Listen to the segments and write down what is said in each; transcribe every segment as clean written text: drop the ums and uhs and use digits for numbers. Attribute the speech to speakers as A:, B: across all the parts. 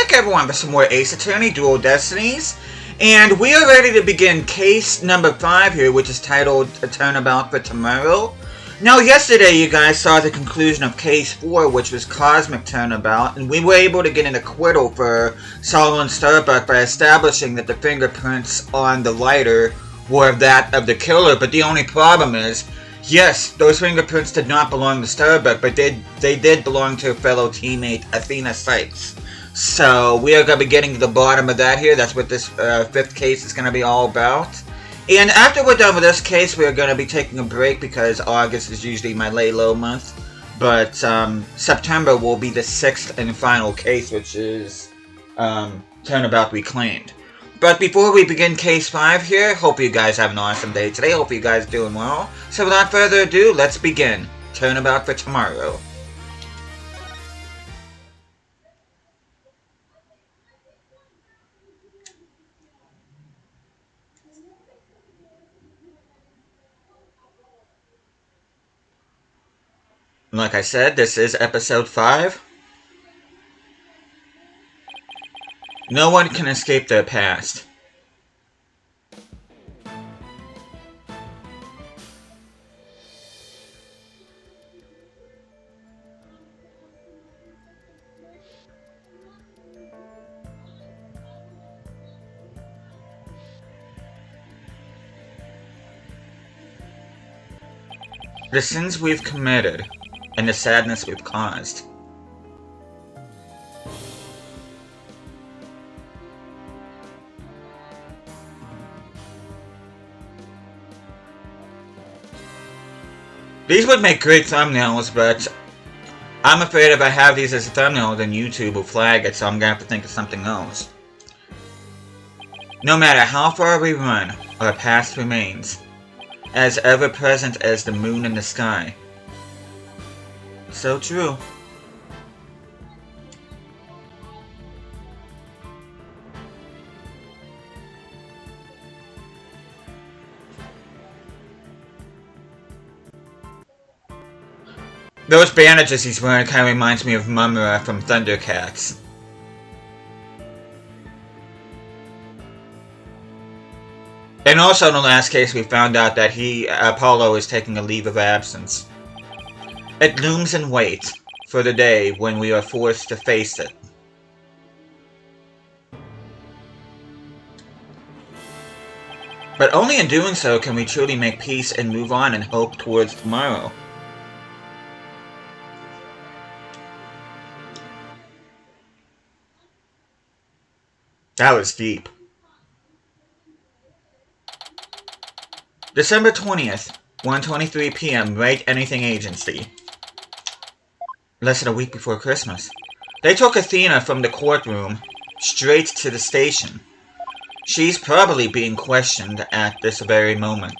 A: back, everyone, for some more Ace Attorney Dual Destinies. And we are ready to begin case number 5 here, which is titled A Turnabout for Tomorrow. Now, yesterday you guys saw the conclusion of case 4, which was Cosmic Turnabout, and we were able to get an acquittal for Solomon Starbuck by establishing that the fingerprints on the lighter were that of the killer, but the only problem is, yes, those fingerprints did not belong to Starbuck, but they did belong to a fellow teammate, Athena Sykes. So, we are going to be getting to the bottom of that here. That's what this 5th case is going to be all about. And after we're done with this case, we are going to be taking a break because August is usually my lay-low month. But September will be the 6th and final case, which is Turnabout Reclaimed. But before we begin case 5 here, hope you guys have an awesome day today. Hope you guys are doing well. So without further ado, let's begin. Turnabout for Tomorrow. Like I said, this is episode 5. No one can escape their past. The sins we've committed, and the sadness we've caused. These would make great thumbnails, but I'm afraid if I have these as a thumbnail, then YouTube will flag it, so I'm gonna have to think of something else. No matter how far we run, our past remains, as ever-present as the moon in the sky. So true. Those bandages he's wearing kind of reminds me of Mumra from Thundercats. And also in the last case we found out that Apollo is taking a leave of absence. It looms in wait for the day when we are forced to face it. But only in doing so can we truly make peace and move on and hope towards tomorrow. That was deep. December 20th, 1:23 p.m. Rate Anything Agency. Less than a week before Christmas. They took Athena from the courtroom straight to the station. She's probably being questioned at this very moment.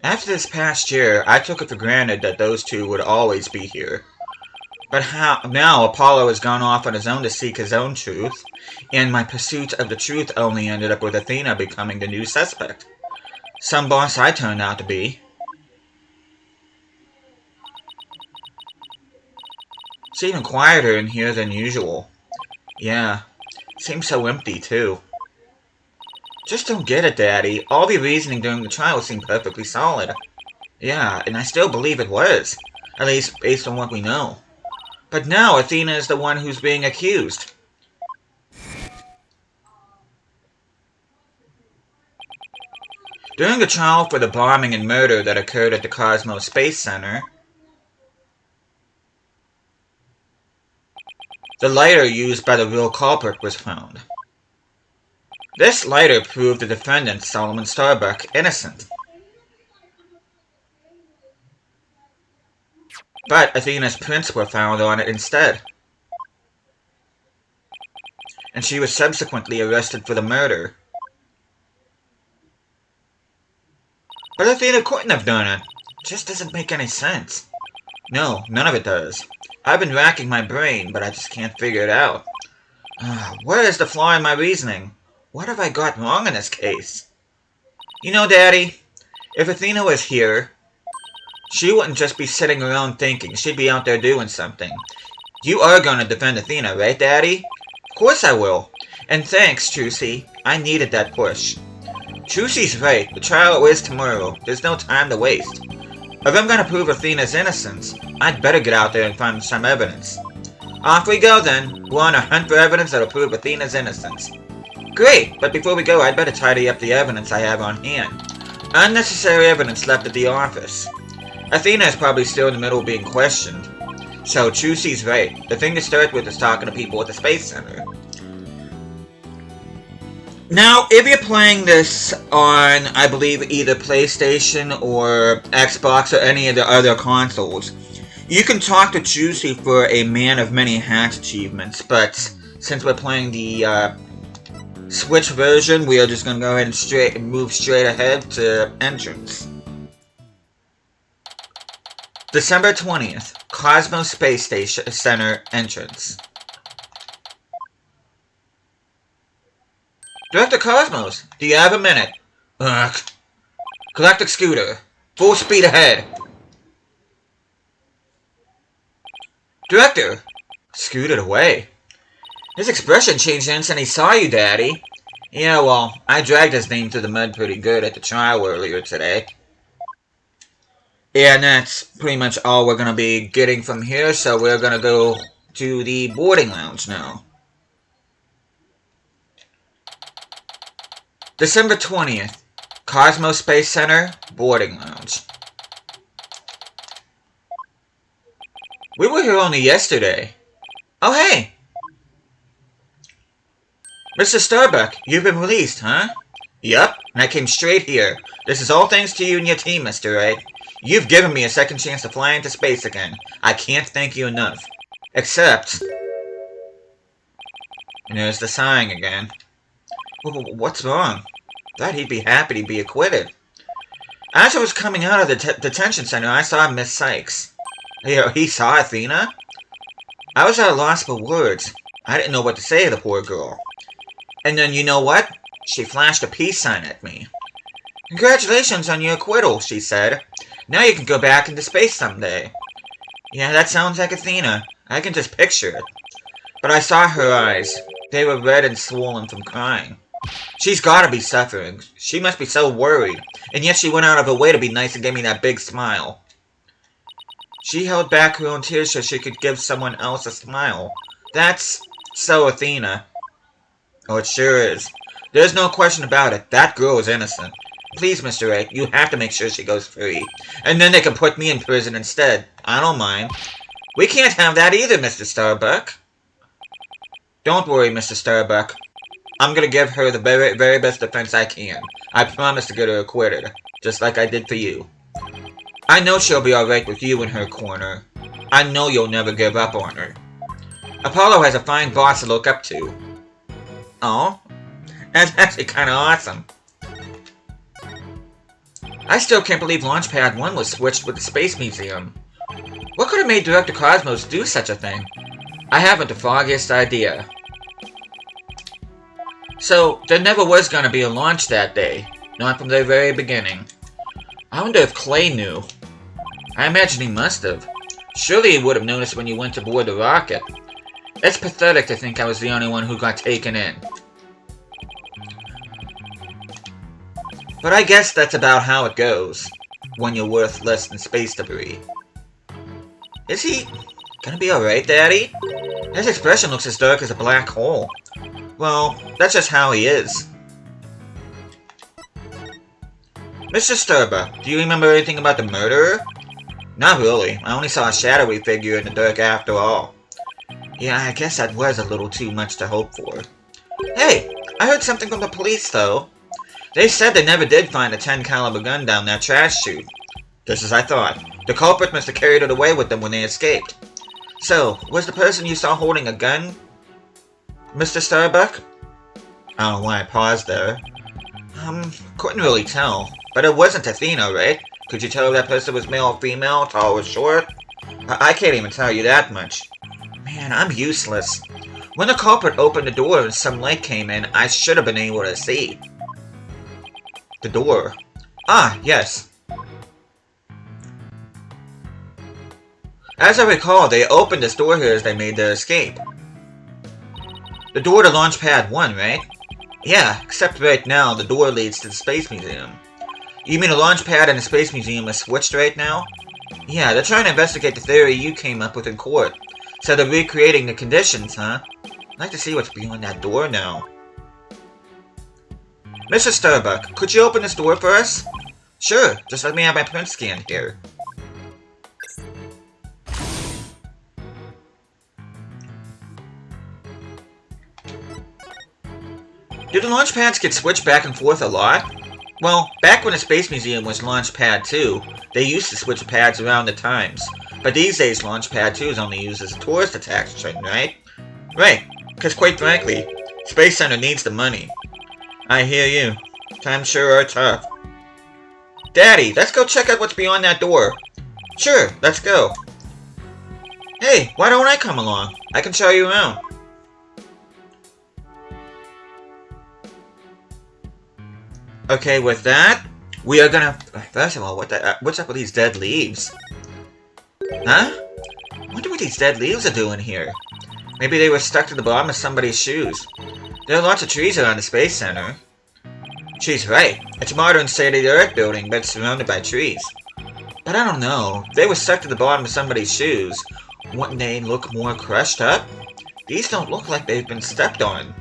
A: After this past year, I took it for granted that those two would always be here. But now Apollo has gone off on his own to seek his own truth, and my pursuit of the truth only ended up with Athena becoming the new suspect. Some boss I turned out to be. It's even quieter in here than usual. Yeah, seems so empty too. Just don't get it, Daddy. All the reasoning during the trial seemed perfectly solid. Yeah, and I still believe it was. At least based on what we know. But now Athena is the one who's being accused. During the trial for the bombing and murder that occurred at the Cosmos Space Center, the lighter used by the real culprit was found. This lighter proved the defendant, Solomon Starbuck, innocent. But Athena's prints were found on it instead. And she was subsequently arrested for the murder. But Athena couldn't have done it. It just doesn't make any sense. No, none of it does. I've been racking my brain, but I just can't figure it out. Where is the flaw in my reasoning? What have I got wrong in this case? You know, Daddy, if Athena was here, she wouldn't just be sitting around thinking. She'd be out there doing something. You are going to defend Athena, right, Daddy? Of course I will. And thanks, Trucy. I needed that push. Trucy's right. The trial is tomorrow. There's no time to waste. If I'm going to prove Athena's innocence, I'd better get out there and find some evidence. Off we go, then. We're on a hunt for evidence that'll prove Athena's innocence. Great, but before we go, I'd better tidy up the evidence I have on hand. Unnecessary evidence left at the office. Athena is probably still in the middle of being questioned. So, Trucy's right. The thing to start with is talking to people at the Space Center. Now, if you're playing this on, I believe, either PlayStation or Xbox or any of the other consoles, you can talk to Trucy for a Man of Many Hats achievements, but since we're playing the Switch version, we are just going to go ahead and move straight ahead to entrance. December 20th, Cosmos Space Station Center entrance. Director Cosmos, do you have a minute? Ugh. Galactic Scooter, full speed ahead. Director, scooted away. His expression changed the instant he saw you, Daddy. Yeah, well, I dragged his name through the mud pretty good at the trial earlier today. Yeah, and that's pretty much all we're going to be getting from here, so we're going to go to the boarding lounge now. December 20th, Cosmos Space Center, boarding lounge. We were here only yesterday. Oh, hey! Mr. Starbuck, you've been released, huh? Yup, and I came straight here. This is all thanks to you and your team, Mr. Wright. You've given me a second chance to fly into space again. I can't thank you enough. Except... And there's the sighing again. What's wrong? Thought he'd be happy to be acquitted. As I was coming out of the detention center, I saw Miss Sykes. He saw Athena? I was at a loss for words. I didn't know what to say to the poor girl. And then, you know what? She flashed a peace sign at me. Congratulations on your acquittal, she said. Now you can go back into space someday. Yeah, that sounds like Athena. I can just picture it. But I saw her eyes. They were red and swollen from crying. She's gotta be suffering. She must be so worried. And yet she went out of her way to be nice and gave me that big smile. She held back her own tears so she could give someone else a smile. That's so Athena. Oh, it sure is. There's no question about it. That girl is innocent. Please, Mr. Wright, you have to make sure she goes free. And then they can put me in prison instead. I don't mind. We can't have that either, Mr. Starbuck. Don't worry, Mr. Starbuck. I'm gonna give her the very, very best defense I can. I promise to get her acquitted, just like I did for you. I know she'll be alright with you in her corner. I know you'll never give up on her. Apollo has a fine boss to look up to. Oh, that's actually kinda awesome. I still can't believe Launchpad 1 was switched with the Space Museum. What could have made Director Cosmos do such a thing? I haven't the foggiest idea. So, there never was gonna be a launch that day. Not from the very beginning. I wonder if Clay knew. I imagine he must have. Surely he would have noticed when you went to board the rocket. It's pathetic to think I was the only one who got taken in. But I guess that's about how it goes, when you're worth less than space debris. Is he gonna be alright, Daddy? His expression looks as dark as a black hole. Well, that's just how he is. Mr. Starbuck, do you remember anything about the murderer? Not really. I only saw a shadowy figure in the dark after all. Yeah, I guess that was a little too much to hope for. Hey, I heard something from the police, though. They said they never did find a 10 caliber gun down that trash chute. Just as I thought. The culprit must have carried it away with them when they escaped. So, was the person you saw holding a gun, Mr. Starbuck? I don't know why I paused there. Couldn't really tell. But it wasn't Athena, right? Could you tell if that person was male or female, tall or short? I can't even tell you that much. Man, I'm useless. When the culprit opened the door and some light came in, I should have been able to see. The door. Ah, yes. As I recall, they opened this door here as they made their escape. The door to Launchpad 1, right? Yeah, except right now, the door leads to the Space Museum. You mean the Launchpad and the Space Museum are switched right now? Yeah, they're trying to investigate the theory you came up with in court. So they're recreating the conditions, huh? I'd like to see what's behind that door now. Mr. Starbuck, could you open this door for us? Sure, just let me have my print scanned here. Do the launch pads get switched back and forth a lot? Well, back when the Space Museum was Launchpad 2, they used to switch pads around at times. But these days, Launchpad 2 is only used as a tourist attraction, right? Right, because quite frankly, Space Center needs the money. I hear you. Times sure are tough. Daddy, let's go check out what's beyond that door. Sure, let's go. Hey, why don't I come along? I can show you around. Okay, with that, we are gonna... First of all, what's up with these dead leaves? Huh? I wonder what these dead leaves are doing here. Maybe they were stuck to the bottom of somebody's shoes. There are lots of trees around the Space Center. She's right. It's a modern state-of-the-art building, but it's surrounded by trees. But I don't know. If they were stuck to the bottom of somebody's shoes, wouldn't they look more crushed up? These don't look like they've been stepped on.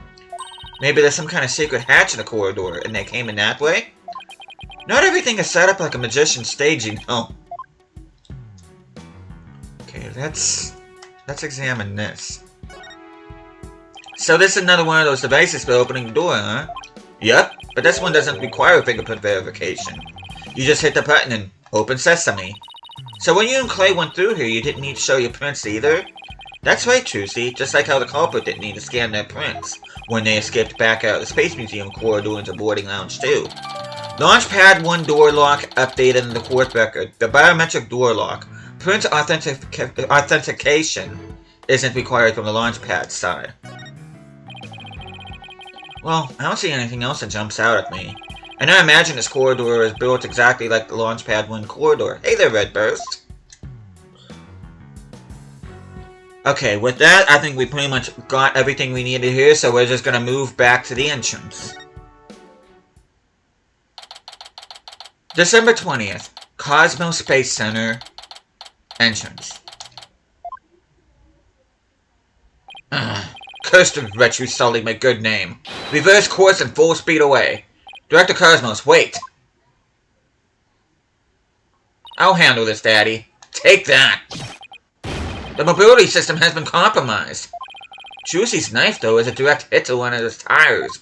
A: Maybe there's some kind of secret hatch in the corridor, and they came in that way? Not everything is set up like a magician's stage, you know. Okay, let's examine this. So this is another one of those devices for opening the door, huh? Yep, but this one doesn't require fingerprint verification. You just hit the button and open sesame. So when you and Clay went through here, you didn't need to show your prints either? That's right, Trucy, just like how the culprit didn't need to scan their prints when they escaped back out of the Space Museum corridor into Boarding Lounge 2. Launchpad 1 door lock updated in the court record. The biometric door lock. Print authentication isn't required from the Launchpad side. Well, I don't see anything else that jumps out at me. And I imagine this corridor is built exactly like the Launchpad 1 corridor. Hey there, Redburst! Okay, with that, I think we pretty much got everything we needed here, so we're just gonna move back to the entrance. December 20th, Cosmos Space Center entrance. Curse the wretch who sullied my good name. Reverse course and full speed away. Director Cosmos, wait! I'll handle this, Daddy. Take that! The mobility system has been compromised. Juicy's knife, though, is a direct hit to one of his tires.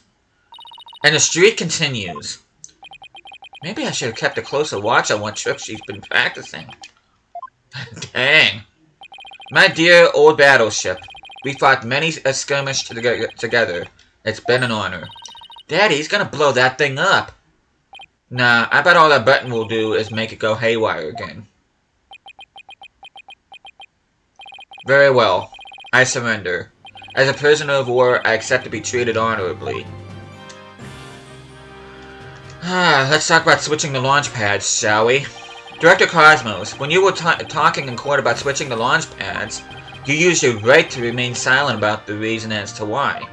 A: And the streak continues. Maybe I should have kept a closer watch on what tricks she's been practicing. Dang. My dear old battleship, we fought many a skirmish together. It's been an honor. Daddy's gonna blow that thing up. Nah, I bet all that button will do is make it go haywire again. Very well. I surrender. As a prisoner of war, I accept to be treated honorably. Let's talk about switching the launch pads, shall we? Director Cosmos, when you were talking in court about switching the launch pads, you used your right to remain silent about the reason as to why.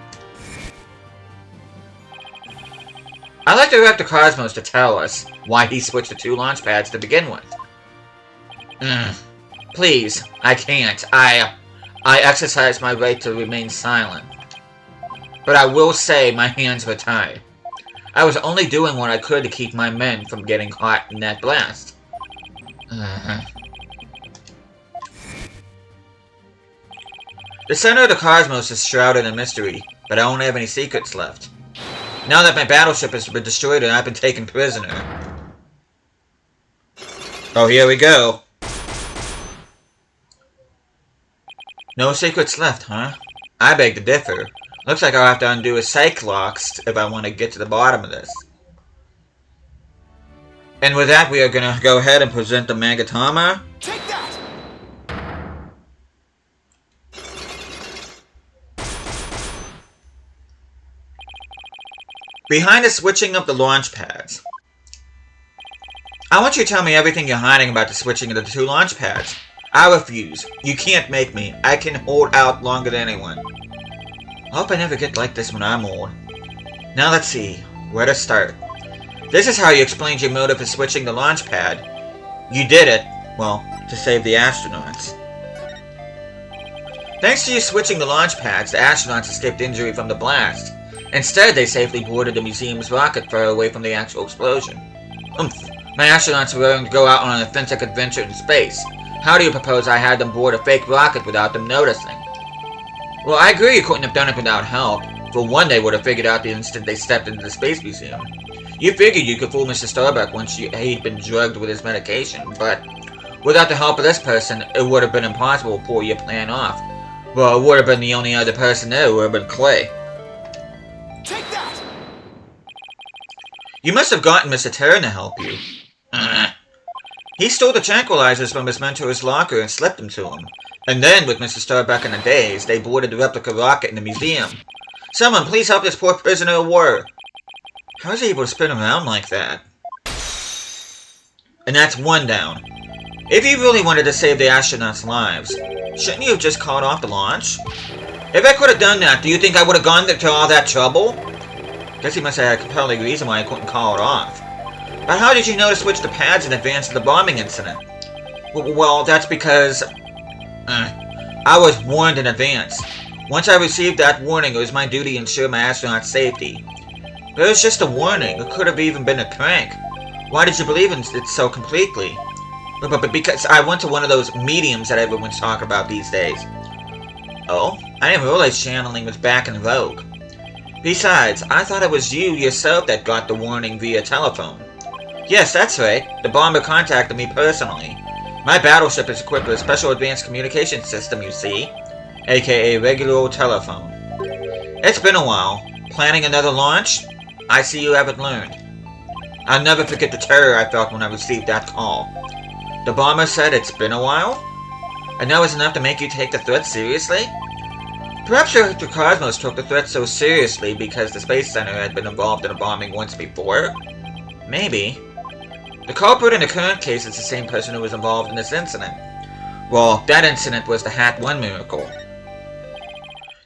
A: I'd like Director Cosmos to tell us why he switched the two launch pads to begin with. Please, I can't. I exercise my right to remain silent. But I will say my hands were tied. I was only doing what I could to keep my men from getting caught in that blast. The center of the cosmos is shrouded in mystery, but I don't have any secrets left. Now that my battleship has been destroyed and I've been taken prisoner. Oh, here we go. No secrets left, huh? I beg to differ. Looks like I'll have to undo a psych locks if I want to get to the bottom of this. And with that, we are going to go ahead and present the Magatama.
B: Take that!
A: Behind the switching of the launch pads. I want you to tell me everything you're hiding about the switching of the two launch pads. I refuse. You can't make me. I can hold out longer than anyone. I hope I never get like this when I'm old. Now let's see. Where to start? This is how you explained your motive for switching the launch pad. You did it, well, to save the astronauts. Thanks to you switching the launch pads, the astronauts escaped injury from the blast. Instead, they safely boarded the museum's rocket far away from the actual explosion. My astronauts were willing to go out on an authentic adventure in space. How do you propose I had them board a fake rocket without them noticing? Well, I agree you couldn't have done it without help. For one, they would have figured out the instant they stepped into the space museum. You figured you could fool Mr. Starbuck once he'd been drugged with his medication, but without the help of this person, it would have been impossible to pull your plan off. Well, it would have been the only other person there would have been Clay.
B: Take that!
A: You must have gotten Mr. Turner to help you. He stole the tranquilizers from his mentor's locker and slipped them to him. And then, with Mr. Starbuck in a daze, they boarded the replica rocket in the museum. Someone, please help this poor prisoner of war. How is he able to spin around like that? And that's one down. If you really wanted to save the astronauts' lives, shouldn't you have just called off the launch? If I could have done that, do you think I would have gone to all that trouble? Guess he must have had a compelling reason why I couldn't call it off. But how did you know to switch the pads in advance of the bombing incident? Well, that's because... I was warned in advance. Once I received that warning, it was my duty to ensure my astronaut's safety. But it was just a warning. It could have even been a prank. Why did you believe in it so completely? But because I went to one of those mediums that everyone's talking about these days. Oh? I didn't realize channeling was back in vogue. Besides, I thought it was you yourself that got the warning via telephone. Yes, that's right. The bomber contacted me personally. My battleship is equipped with a special advanced communication system, you see, aka regular old telephone. It's been a while. Planning another launch? I see you haven't learned. I'll never forget the terror I felt when I received that call. The bomber said it's been a while? And that was enough to make you take the threat seriously? Perhaps Director Cosmos took the threat so seriously because the Space Center had been involved in a bombing once before? Maybe. The culprit in the current case is the same person who was involved in this incident. Well, that incident was the Hat 1 miracle.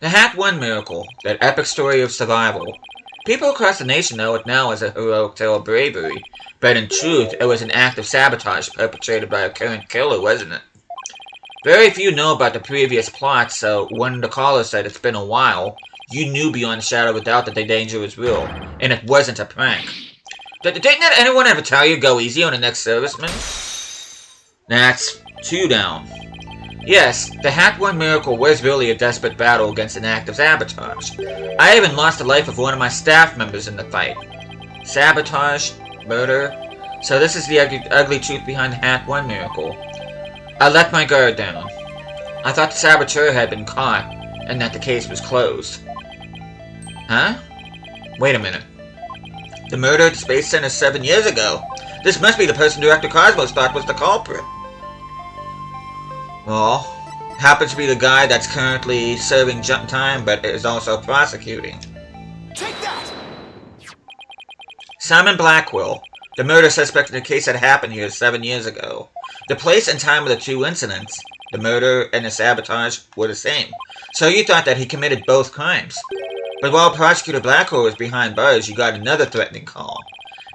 A: The Hat 1 miracle, that epic story of survival. People across the nation know it now as a heroic tale of bravery, but in truth, it was an act of sabotage perpetrated by a current killer, wasn't it? Very few know about the previous plot, so when the caller said it's been a while, you knew beyond a shadow of a doubt that the danger was real, and it wasn't a prank. Didn't anyone ever tell you go easy on the next serviceman? That's 2 down. Yes, the Hat 1 miracle was really a desperate battle against an act of sabotage. I even lost the life of one of my staff members in the fight. Sabotage, murder. So this is the ugly truth behind the Hat 1 miracle. I let my guard down. I thought the saboteur had been caught, and that the case was closed. Huh? Wait a minute. The murder at the Space Center 7 years ago. This must be the person Director Cosmos thought was the culprit. Well, happens to be the guy that's currently serving jump time, but is also prosecuting.
B: Take that!
A: Simon Blackwell, the murder suspect in the case that happened here 7 years ago. The place and time of the 2 incidents, the murder and the sabotage, were the same. So you thought that he committed both crimes. But while Prosecutor Blackwell was behind bars, you got another threatening call.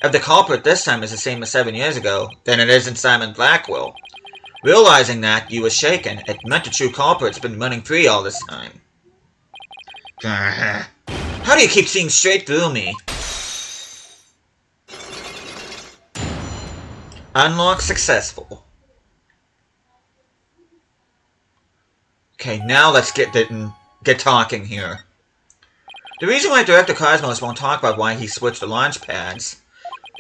A: If the culprit this time is the same as 7 years ago, then it isn't Simon Blackwell. Realizing that, you were shaken. It meant the true culprit's been running free all this time. How do you keep seeing straight through me? Unlock successful. Okay, now let's get talking here. The reason why Director Cosmos won't talk about why he switched the launch pads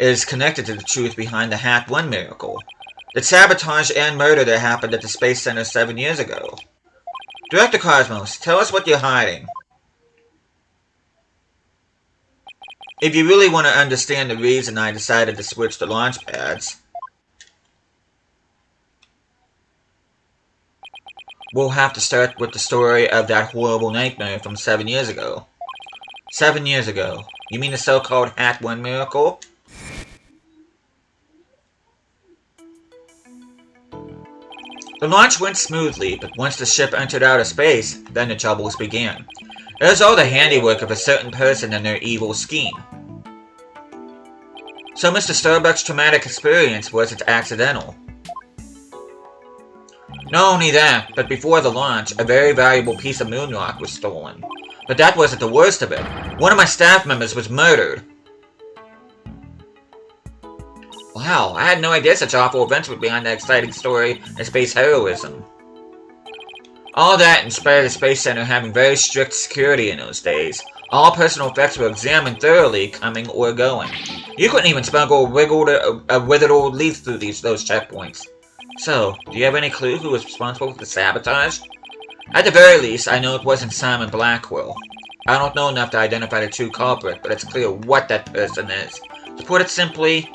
A: is connected to the truth behind the Hat 1 miracle. The sabotage and murder that happened at the Space Center 7 years ago. Director Cosmos, tell us what you're hiding. If you really want to understand the reason I decided to switch the launch pads, we'll have to start with the story of that horrible nightmare from 7 years ago. 7 years ago, You mean the so-called Hat 1 miracle? The launch went smoothly, but once the ship entered outer space, then the troubles began. It was all the handiwork of a certain person and their evil scheme. So Mr. Starbuck's traumatic experience wasn't accidental. Not only that, but before the launch, a very valuable piece of moon rock was stolen. But that wasn't the worst of it. One of my staff members was murdered. Wow, I had no idea such awful events were behind that exciting story of space heroism. All that in spite of the Space Center having very strict security in those days. All personal effects were examined thoroughly, coming or going. You couldn't even smuggle a withered old leaf through those checkpoints. So, do you have any clue who was responsible for the sabotage? At the very least, I know it wasn't Simon Blackwell. I don't know enough to identify the true culprit, but it's clear what that person is. To put it simply,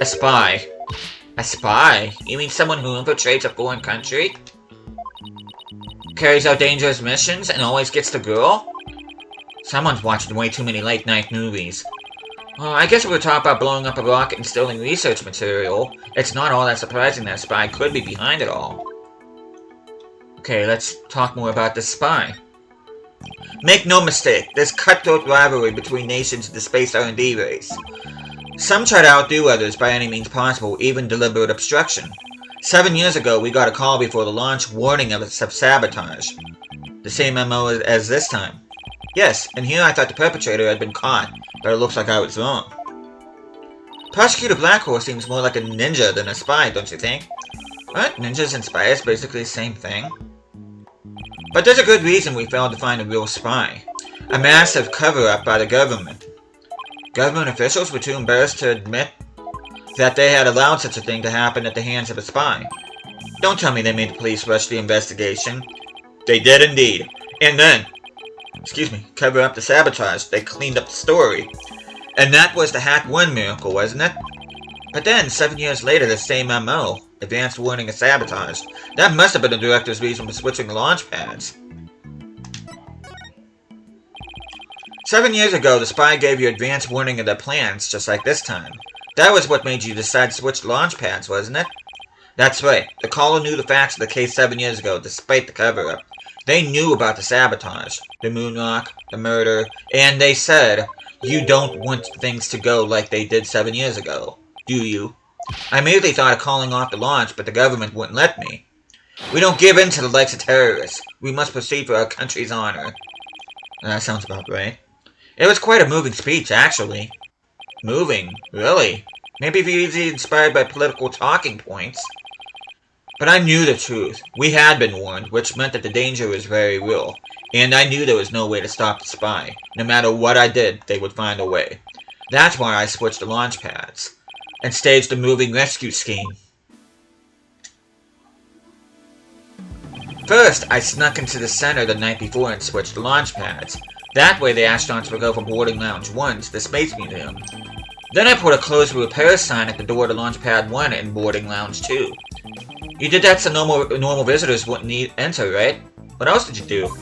A: a spy. A spy? You mean someone who infiltrates a foreign country? Carries out dangerous missions and always gets the girl? Someone's watching way too many late-night movies. Well, I guess if we're talking about blowing up a rocket and stealing research material, it's not all that surprising that a spy could be behind it all. Okay, let's talk more about this spy. Make no mistake, there's cutthroat rivalry between nations in the space R&D race. Some try to outdo others by any means possible, even deliberate obstruction. 7 years ago, we got a call before the launch warning of sabotage. The same MO as this time. Yes, and here I thought the perpetrator had been caught, but it looks like I was wrong. Prosecutor Blackhorse seems more like a ninja than a spy, don't you think? Aren't ninjas and spies basically the same thing? But there's a good reason we failed to find a real spy. A massive cover-up by the government. Government officials were too embarrassed to admit that they had allowed such a thing to happen at the hands of a spy. Don't tell me they made the police rush the investigation. They did indeed. And then, cover up the sabotage. They cleaned up the story. And that was the Hat 1 miracle, wasn't it? But then, 7 years later, the same MO. Advanced warning of sabotage. That must have been the director's reason for switching the launch pads. 7 years ago, the spy gave you advance warning of their plans, just like this time. That was what made you decide to switch launch pads, wasn't it? That's right. The caller knew the facts of the case 7 years ago, despite the cover-up. They knew about the sabotage, the moon rock, the murder, and they said, you don't want things to go like they did 7 years ago, do you? I immediately thought of calling off the launch, but the government wouldn't let me. We don't give in to the likes of terrorists. We must proceed for our country's honor. That sounds about right. It was quite a moving speech, actually. Moving? Really? Maybe easily inspired by political talking points. But I knew the truth. We had been warned, which meant that the danger was very real. And I knew there was no way to stop the spy. No matter what I did, they would find a way. That's why I switched the launch pads. And staged a moving rescue scheme. First, I snuck into the center the night before and switched the launch pads. That way the astronauts would go from boarding lounge 1 to the Space Museum. Then I put a closed repair sign at the door to launch pad 1 in boarding lounge 2. You did that so normal visitors wouldn't enter, right? What else did you do?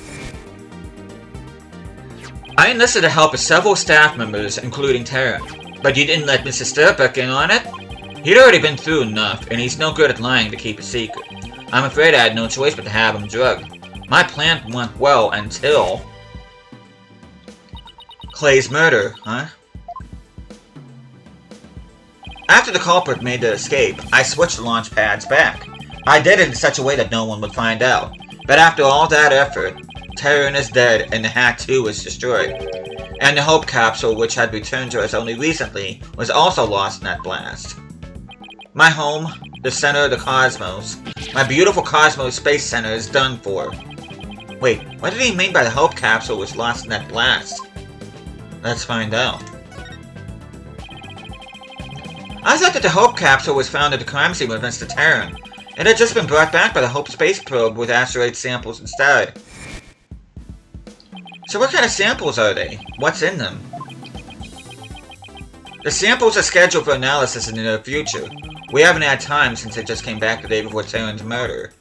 A: I enlisted the help of several staff members, including Tara. But you didn't let Mr. Sturbuck in on it? He'd already been through enough, and he's no good at lying to keep a secret. I'm afraid I had no choice but to have him drugged. My plan went well until... Clay's murder, huh? After the culprit made their escape, I switched the launch pads back. I did it in such a way that no one would find out. But after all that effort, Terran is dead and the Hat 2 was destroyed. And the Hope capsule, which had returned to us only recently, was also lost in that blast. My home, the center of the cosmos, my beautiful Cosmos Space Center is done for. Wait, what did he mean by the Hope capsule was lost in that blast? Let's find out. I thought that the Hope capsule was found at the crime scene with Mr. Terran. It had just been brought back by the Hope space probe with asteroid samples instead. So what kind of samples are they? What's in them? The samples are scheduled for analysis in the near future. We haven't had time since it just came back the day before Terran's murder.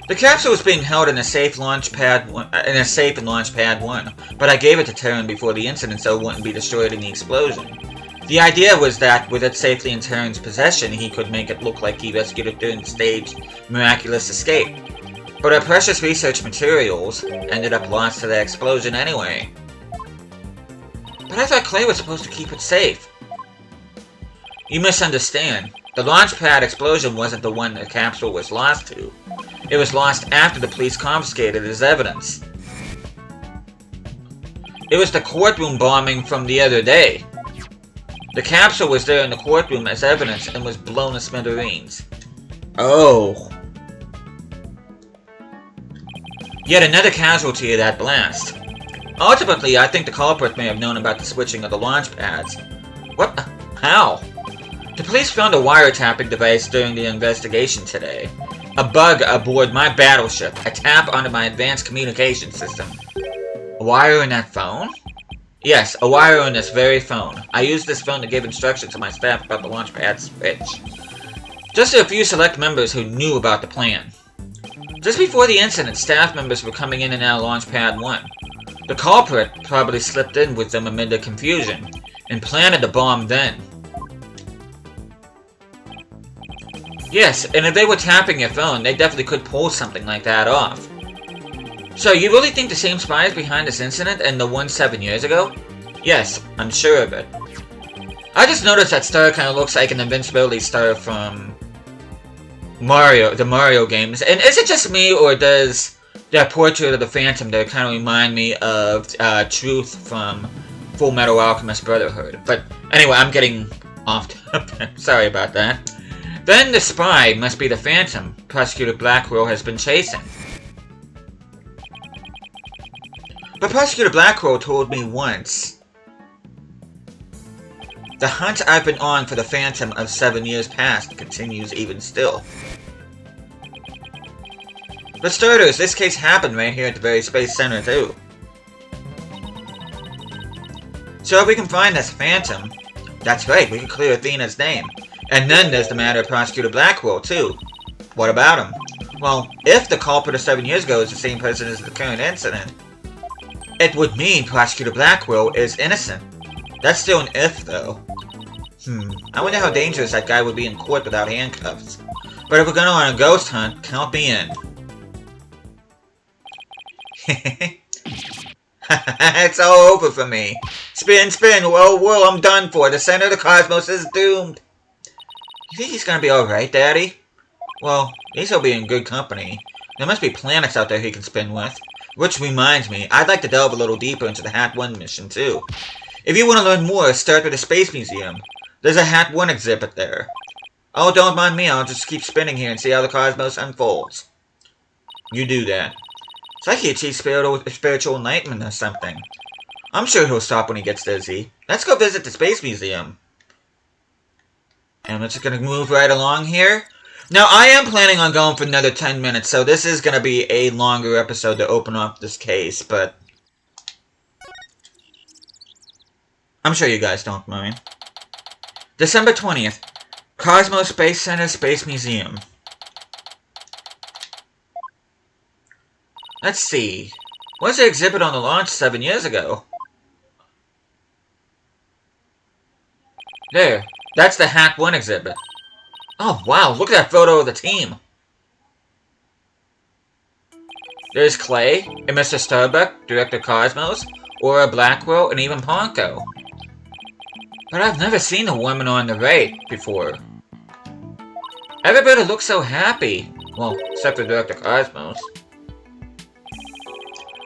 A: The capsule was being held in a safe in launch pad 1, but I gave it to Terran before the incident so it wouldn't be destroyed in the explosion. The idea was that, with it safely in Terran's possession, he could make it look like he rescued it during the staged miraculous escape. But our precious research materials ended up lost to the explosion anyway. But I thought Clay was supposed to keep it safe. You misunderstand. The launch pad explosion wasn't the one the capsule was lost to. It was lost after the police confiscated it as evidence. It was the courtroom bombing from the other day. The capsule was there in the courtroom as evidence and was blown to smithereens. Oh. Yet another casualty of that blast. Ultimately, I think the culprit may have known about the switching of the launch pads. What? How? The police found a wiretapping device during the investigation today. A bug aboard my battleship. A tap onto my advanced communication system. A wire in that phone? Yes, a wire in this very phone. I used this phone to give instructions to my staff about the launch pad switch. Just a few select members who knew about the plan. Just before the incident, staff members were coming in and out of launch pad 1. The culprit probably slipped in with them amid the confusion, and planted the bomb then. Yes, and if they were tapping your phone, they definitely could pull something like that off. So, you really think the same spy is behind this incident and the one 7 years ago? Yes, I'm sure of it. I just noticed that star kind of looks like an invincibility star from Mario, the Mario games. And is it just me, or does that portrait of the Phantom there kind of remind me of Truth from Full Metal Alchemist Brotherhood? But anyway, I'm getting off topic. Sorry about that. Then the spy must be the Phantom Prosecutor Blackwell has been chasing. But Prosecutor Blackwell told me once, the hunt I've been on for the Phantom of 7 years past continues even still. For starters, this case happened right here at the very Space Center too. So if we can find this Phantom, that's right, we can clear Athena's name. And then there's the matter of Prosecutor Blackwell too. What about him? Well, if the culprit of 7 years ago is the same person as the current incident, it would mean Prosecutor Blackwell is innocent. That's still an if, though. I wonder how dangerous that guy would be in court without handcuffs. But if we're going on a ghost hunt, count me in. It's all over for me. Spin, spin, whirl, whirl, I'm done for. The center of the cosmos is doomed. You think he's gonna be alright, Daddy? Well, at least he'll be in good company. There must be planets out there he can spin with. Which reminds me, I'd like to delve a little deeper into the Hat 1 mission, too. If you want to learn more, start with the Space Museum. There's a Hat 1 exhibit there. Oh, don't mind me, I'll just keep spinning here and see how the cosmos unfolds. You do that. It's like he achieved spiritual enlightenment or something. I'm sure he'll stop when he gets dizzy. Let's go visit the Space Museum. And we're just gonna move right along here. Now, I am planning on going for another 10 minutes, so this is gonna be a longer episode to open up this case, but I'm sure you guys don't mind. December 20th, Cosmos Space Center Space Museum. Let's see. What's the exhibit on the launch 7 years ago? There. That's the Hack 1 exhibit. Oh, wow. Look at that photo of the team. There's Clay, and Mr. Starbuck, Director Cosmos, Aura Blackwell, and even Ponko. But I've never seen a woman on the right before. Everybody looks so happy. Well, except for Director Cosmos.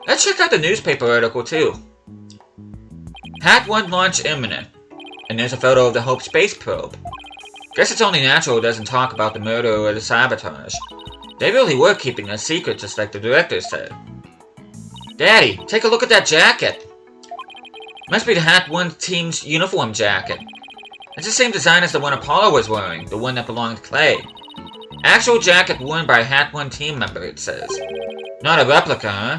A: Let's check out the newspaper article, too. Hat 1 launch imminent. And there's a photo of the Hope space probe. Guess it's only natural it doesn't talk about the murder or the sabotage. They really were keeping a secret just like the director said. Daddy, take a look at that jacket. Must be the Hat 1 team's uniform jacket. It's the same design as the one Apollo was wearing, the one that belonged to Clay. Actual jacket worn by a Hat 1 team member, it says. Not a replica, huh?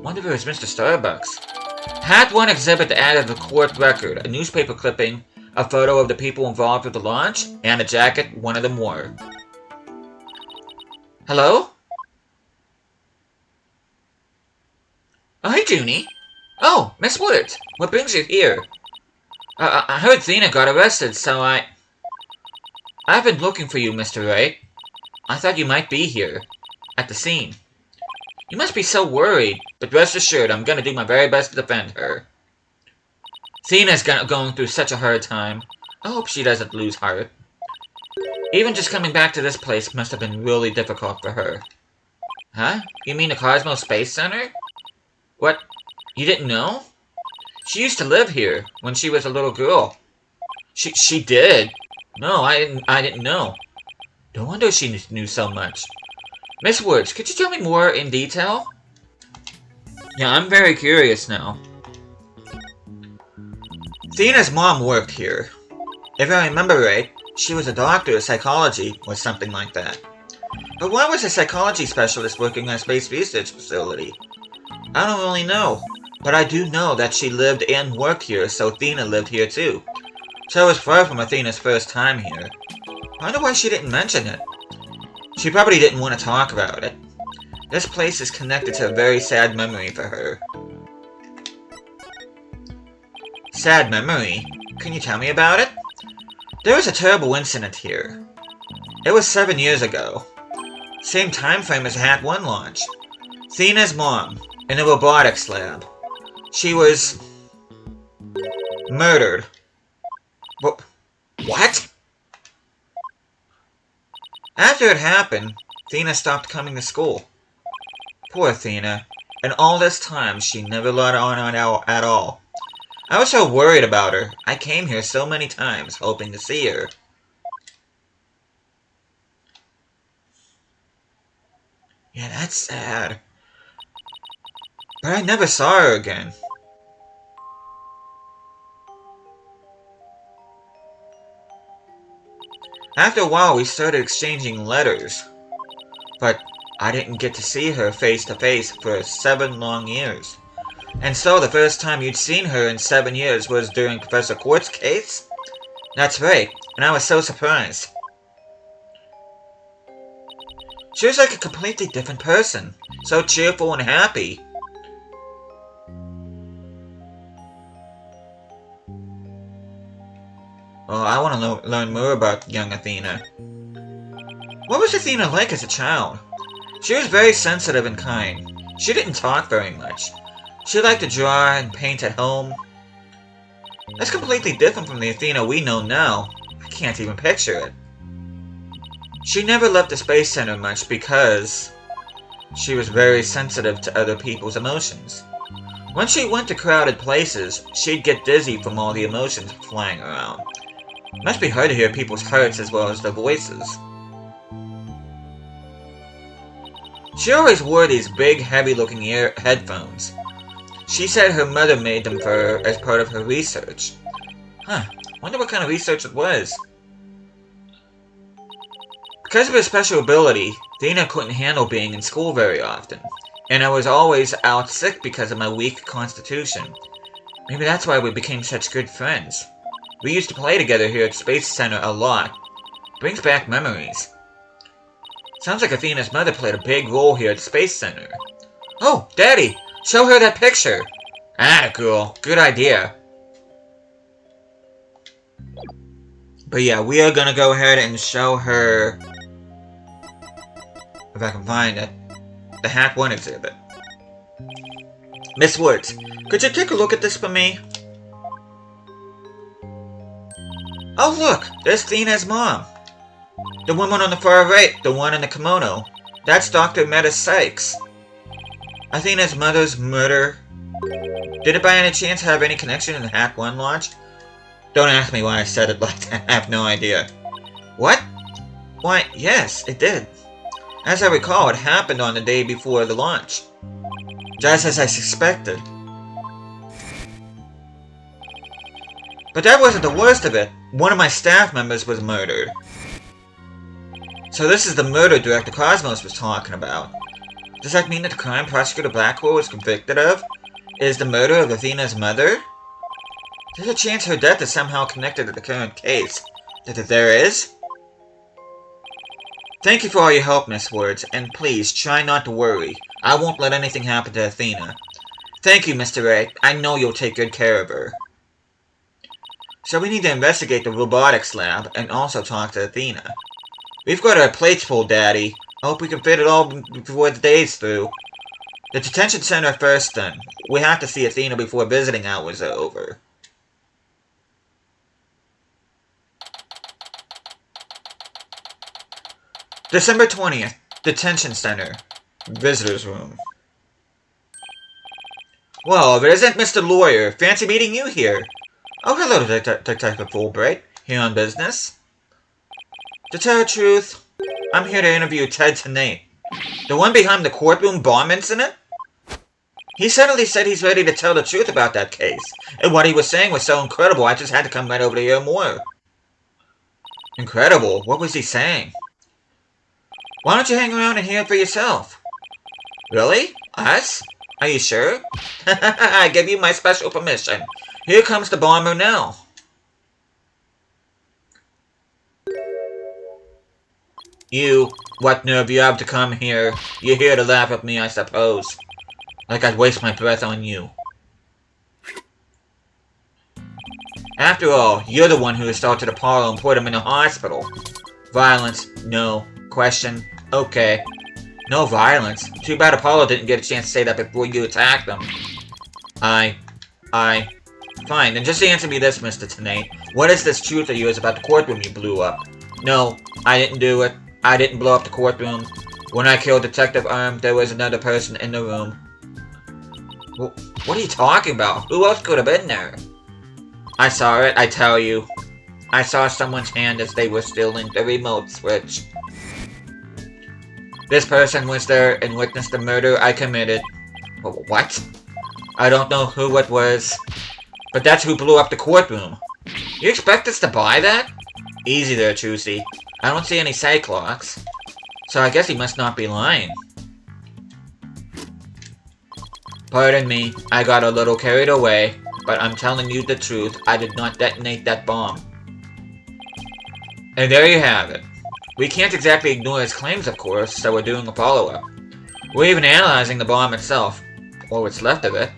A: Wonder if it was Mr. Starbucks. Hat 1 exhibit added the court record, a newspaper clipping, a photo of the people involved with the launch, and a jacket one of them wore. Hello? Oh, hey, Junie. Oh, Miss Woods, what brings you here? I heard Athena got arrested, so I've been looking for you, Mr. Wright. I thought you might be here, at the scene. You must be so worried, but rest assured I'm gonna do my very best to defend her. Athena's going through such a hard time. I hope she doesn't lose heart. Even just coming back to this place must have been really difficult for her. Huh? You mean the Cosmos Space Center? What? You didn't know? She used to live here when she was a little girl. She did? No, I didn't know. No wonder she knew so much. Miss Woods, could you tell me more in detail? Yeah, I'm very curious now. Athena's mom worked here. If I remember right, she was a doctor of psychology or something like that. But why was a psychology specialist working at a space research facility? I don't really know, but I do know that she lived and worked here, so Athena lived here too. So it was far from Athena's first time here. I wonder why she didn't mention it. She probably didn't want to talk about it. This place is connected to a very sad memory for her. Sad memory? Can you tell me about it? There was a terrible incident here. It was 7 years ago. Same time frame as the Hat 1 launch. Athena's mom, in a robotics lab. She was... murdered. What? After it happened, Athena stopped coming to school. Poor Athena. And all this time, she never let on at all. I was so worried about her. I came here so many times, hoping to see her. Yeah, that's sad. But I never saw her again. After a while, we started exchanging letters. But I didn't get to see her face to face for 7 long years. And so the first time you'd seen her in 7 years was during Professor Quartz's case? That's right, and I was so surprised. She was like a completely different person, so cheerful and happy. Oh, I want to learn more about young Athena. What was Athena like as a child? She was very sensitive and kind. She didn't talk very much. She liked to draw and paint at home. That's completely different from the Athena we know now. I can't even picture it. She never left the Space Center much because she was very sensitive to other people's emotions. When she went to crowded places, she'd get dizzy from all the emotions flying around. It must be hard to hear people's hearts as well as their voices. She always wore these big, heavy-looking headphones. She said her mother made them for her as part of her research. Huh, wonder what kind of research it was. Because of her special ability, Athena couldn't handle being in school very often, and I was always out sick because of my weak constitution. Maybe that's why we became such good friends. We used to play together here at Space Center a lot. Brings back memories. Sounds like Athena's mother played a big role here at Space Center. Oh, Daddy! Show her that picture! Ah, girl. Good idea. But yeah, we are gonna go ahead and show her... if I can find it. The Hat 1 exhibit. Miss Woods, could you take a look at this for me? Oh look! There's Athena's mom! The woman on the far right, the one in the kimono. That's Dr. Meta Sykes. Athena's mother's murder. Did it by any chance have any connection to the Hat 1 launch? Don't ask me why I said it like that, I have no idea. What? Why, yes, it did. As I recall, it happened on the day before the launch. Just as I suspected. But that wasn't the worst of it. One of my staff members was murdered. So this is the murder Director Cosmos was talking about. Does that mean that the crime Prosecutor Blackwell was convicted of is the murder of Athena's mother? There's a chance her death is somehow connected to the current case. That there is? Thank you for all your help, Miss Woods, and please, try not to worry. I won't let anything happen to Athena. Thank you, Mr. A. I know you'll take good care of her. So we need to investigate the robotics lab and also talk to Athena. We've got our plates full, Daddy. I hope we can fit it all before the day's through. The detention center first, then. We have to see Athena before visiting hours are over. December 20th. Detention center. Visitor's room. Well, if it isn't Mr. Lawyer, fancy meeting you here. Oh, hello, Detective Fulbright. Here on business? To tell the truth, I'm here to interview Ted tonight. The one behind the courtroom bomb incident? He suddenly said he's ready to tell the truth about that case. And what he was saying was so incredible, I just had to come right over to hear more. Incredible? What was he saying? Why don't you hang around and hear it for yourself? Really? Us? Are you sure? I give you my special permission. Here comes the bomber now. You, what nerve you have to come here? You're here to laugh at me, I suppose. Like I'd waste my breath on you. After all, you're the one who assaulted Apollo and put him in a hospital. Violence? No. Question? Okay. No violence? Too bad Apollo didn't get a chance to say that before you attacked him. Fine, then just answer me this, Mr. Tenay. What is this truth of yours about the courtroom you blew up? No, I didn't do it. I didn't blow up the courtroom. When I killed Detective Arm, there was another person in the room. What are you talking about? Who else could have been there? I saw it, I tell you. I saw someone's hand as they were stealing the remote switch. This person was there and witnessed the murder I committed. What? I don't know who it was, but that's who blew up the courtroom. You expect us to buy that? Easy there, Trucy. I don't see any side clocks, so I guess he must not be lying. Pardon me, I got a little carried away, but I'm telling you the truth, I did not detonate that bomb. And there you have it. We can't exactly ignore his claims, of course, so we're doing a follow-up. We're even analyzing the bomb itself, or what's left of it.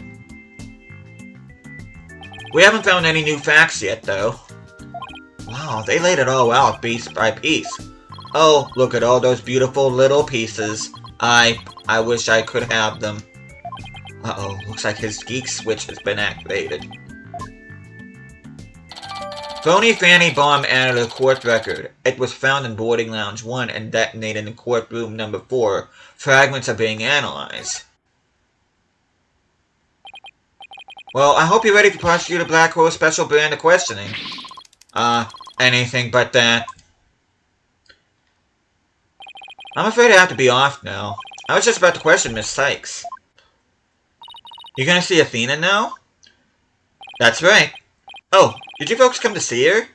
A: We haven't found any new facts yet, though. Wow, they laid it all out piece by piece. Oh, look at all those beautiful little pieces. I wish I could have them. Uh-oh, looks like his geek switch has been activated. Phony Fanny bomb added to court record. It was found in boarding lounge 1 and detonated in courtroom number 4. Fragments are being analyzed. Well, I hope you're ready for Prosecutor Blackhole's special brand of questioning. Anything but that. I'm afraid I have to be off now. I was just about to question Miss Sykes. You're gonna see Athena now? That's right. Oh, did you folks come to see her?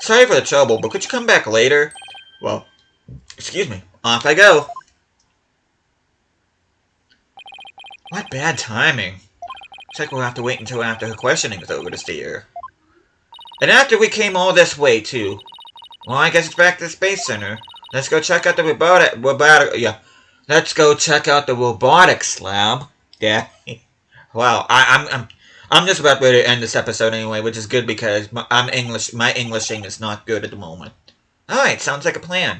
A: Sorry for the trouble, but could you come back later? Well, excuse me. Off I go. What bad timing. Looks like we'll have to wait until after her questioning is over to see her. And after we came all this way, too. Well, I guess it's back to the Space Center. Let's go check out the Let's go check out the robotics lab. Yeah. Wow, I'm just about ready to end this episode anyway, which is good because my Englishing is not good at the moment. Alright, sounds like a plan.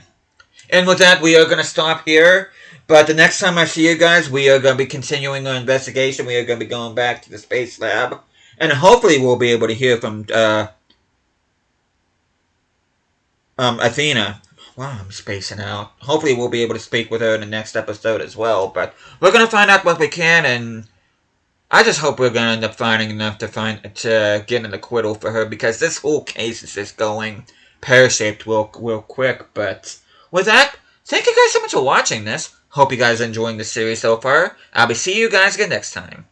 A: And with that, we are going to stop here. But the next time I see you guys, we are going to be continuing our investigation. We are going to be going back to the space lab. And hopefully we'll be able to hear from Athena. Wow, I'm spacing out. Hopefully we'll be able to speak with her in the next episode as well. But we're going to find out what we can, and I just hope we're going to end up finding enough to get an acquittal for her, because this whole case is just going pear-shaped real quick. But with that, thank you guys so much for watching this. Hope you guys are enjoying the series so far. I'll be seeing you guys again next time.